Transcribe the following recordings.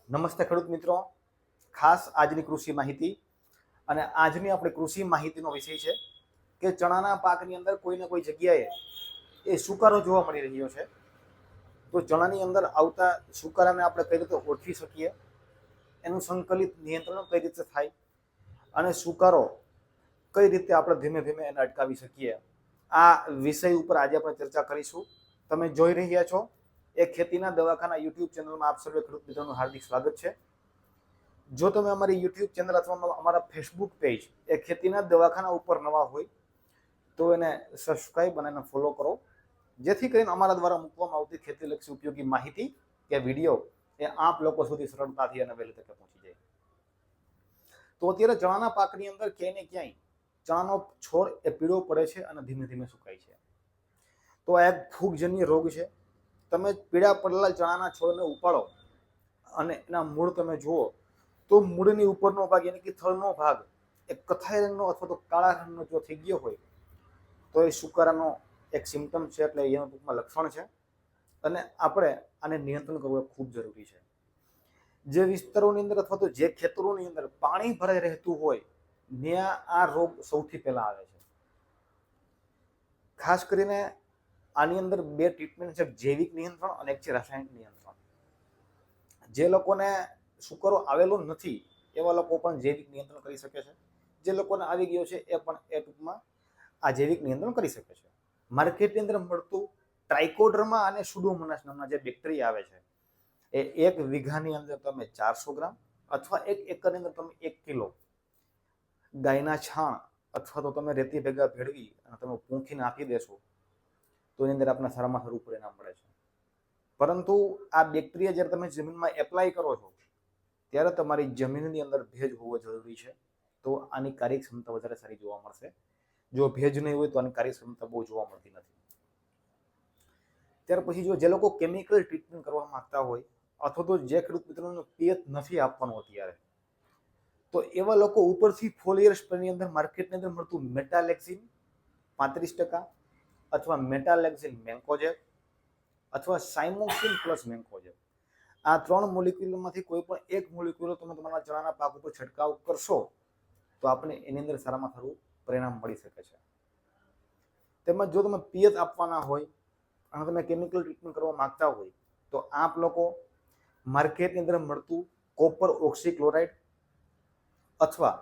નમસ્તે ખેડૂત મિત્રો, ખાસ આજની કૃષિ માહિતી અને આજની આપણે કૃષિ માહિતીનો વિષય છે કે ચણાના પાકની અંદર કોઈને કોઈ જગ્યાએ એ સુકારો જોવા મળી રહ્યો છે. તો ચણાની અંદર આવતા સુકારાને આપણે કઈ રીતે ઓળખી શકીએ, એનું સંકલિત નિયંત્રણ કઈ રીતે થાય અને સુકારો કઈ રીતે આપણે ધીમે ધીમે એને અટકાવી શકીએ, આ વિષય ઉપર આજે આપણે ચર્ચા કરીશું. તમે જોઈ રહ્યા છો એ ખેતીના દવાખાના યુટ્યુબ ચેનલમાં આપ સર્વે ખેડૂત મિત્રોનું હાર્દિક સ્વાગત છે. જો તમે અમારી યુટ્યુબ ચેનલ અથવા અમારા ફેસબુક પેજ એ ખેતીના દવાખાના ઉપર નવા હોય તો એને સબસ્ક્રાઈબ અને એને ફોલો કરો, જેથી કરીને અમારા દ્વારા મૂકવામાં આવતી ખેતીલક્ષી ઉપયોગી માહિતી કે વિડીયો એ આપ લોકો સુધી સરળતાથી અને વહેલી તકે પહોંચી જાય. તો અત્યારે ચણાના પાકની અંદર ક્યાંય ને ક્યાંય ચણાનો છોડ એ પીળો પડે છે અને ધીમે ધીમે સુકાય છે. તો આ એક ફૂગજન્ય રોગ છે. તમે પીળા પડેલા ચણાના છોડને ઉપાડો અને એના મૂળ તમે જુઓ તો મૂળની ઉપરનો ભાગ એટલે કે થળનો ભાગ એ કથાઈ રંગનો અથવા તો કાળા રંગનો જો થઈ ગયો હોય તો એ સુકારાનો એક સિમ્ટમ છે, એટલે એનું ટૂંકમાં લક્ષણ છે અને આપણે આને નિયંત્રણ કરવું એ ખૂબ જરૂરી છે. જે વિસ્તારોની અંદર અથવા તો જે ખેતરોની અંદર પાણી ભરાઈ રહેતું હોય ત્યાં આ રોગ સૌથી પહેલા આવે છે. ખાસ કરીને આની અંદર બે ટ્રીટમેન્ટ છે, જૈવિક નિયંત્રણ અને એક છે રાસાયણિક નિયંત્રણ. જે લોકોને સુકારો આવેલો નથી એવા લોકો પણ જૈવિક નિયંત્રણ કરી શકે છે. જે લોકોને આવી ગયો છે એ પણ એ ટૂંકમાં આ જૈવિક નિયંત્રણ કરી શકે છે. માર્કેટની અંદર મળતું ટ્રાઇકોડર્મા અને સુડોમોનાસ નામના જે બેક્ટેરિયા આવે છે એ 1 વીઘાની અંદર તમે 400 ગ્રામ અથવા 1 એકરની અંદર તમે 1 કિલો ગાયના છાણ અથવા તો તમે રેતી ભેગા ભેળવી અને તમે પૂંખીને આપી દેશો તો એની અંદર આપણે સારામાં સારું પરિણામ મળે છે. પરંતુ આ બેક્ટેરિયા જ્યારે તમે જમીનમાં એપ્લાય કરો છો ત્યારે તમારી જમીનની અંદર ભેજ હોવો જરૂરી છે, તો આની કાર્યક્ષમતા વધારે સારી જોવા મળશે. જો ભેજ નહીં હોય તો આની કાર્યક્ષમતા બહુ જોવા મળતી નથી. ત્યાર પછી જો જે લોકો કેમિકલ ટ્રીટમેન્ટ કરવા માંગતા હોય અથવા તો જે ખેડૂત મિત્રોને પિયત નથી આપવાનું અત્યારે, તો એવા લોકો ઉપરથી ફોલિયર સ્પ્રેની અંદર માર્કેટની અંદર મળતું મેટાલેક્સિન 35% અથવા મેટાલેક્સિન મેન્કોજેબ અથવા સાઇમોક્સિન પ્લસ મેન્કોજેબ, આ 3 મોલિક્યુલમાંથી કોઈ પણ એક મોલિક્યુલ તમે તમારા ચણાના પાક ઉપર છંટકાવ કરશો તો આપણે એની અંદર સારામાં સારું પરિણામ મળી શકે છે. તેમજ જો તમે પિયત આપવાના હોય અને તમે કેમિકલ ટ્રીટમેન્ટ કરવા માંગતા હોય તો આપ લોકો માર્કેટની અંદર મળતું કોપર ઓક્સીક્લોરાઇડ અથવા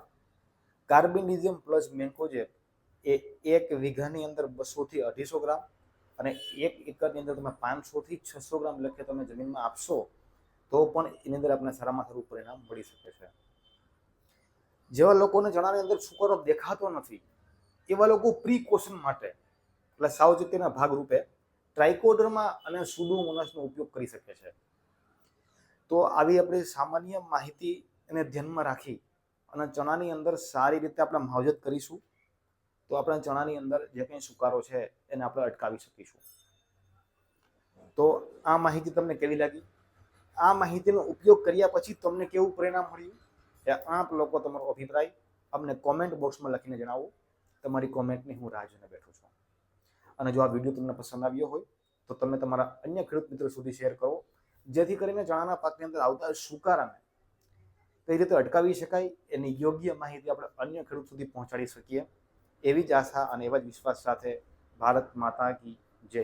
કાર્બેન્ડિઝમ પ્લસ મેન્કોજેબ એ 1 વીઘાની અંદર 200 થી 250 ગ્રામ અને 1 એકરની અંદર તમે 500 થી 600 ગ્રામ લખે તમે જમીનમાં આપશો તો પણ એની અંદર આપણે સારામાં સારું પરિણામ મળી શકે છે. જેવા લોકોને ચણાની અંદર સુકારો દેખાતો નથી એવા લોકો પ્રિકોશન માટે એટલે સાવચેતીના ભાગરૂપે ટ્રાઇકોડર્મા અને સુડોમોનાસનો ઉપયોગ કરી શકે છે. તો આવી આપણે સામાન્ય માહિતી એને ધ્યાનમાં રાખી અને ચણાની અંદર સારી રીતે આપણે માવજત કરીશું તો આપણે ચણાની અંદર જે કંઈ સુકારો છે એને આપણે અટકાવી શકીશું. તો આ માહિતી તમને કેવી લાગી? આ માહિતીનો ઉપયોગ કર્યા પછી તમને કેવું પરિણામ મળ્યું એ આપ લોકો તમારો અભિપ્રાય અમને કોમેન્ટ બોક્સમાં લખીને જણાવો. તમારી કોમેન્ટની હું રાહ જોઈને બેઠો છું. અને જો આ વિડીયો તમને પસંદ આવ્યો હોય તો તમે તમારા અન્ય ખેડૂત મિત્રો સુધી શેર કરો, જેથી કરીને ચણાના પાકની અંદર આવતા સુકારાને કઈ રીતે અટકાવી શકાય એની યોગ્ય માહિતી આપણે અન્ય ખેડૂત સુધી પહોંચાડી શકીએ. એવી જ આશા અને એવા જ વિશ્વાસ સાથે ભારત માતા કી જય.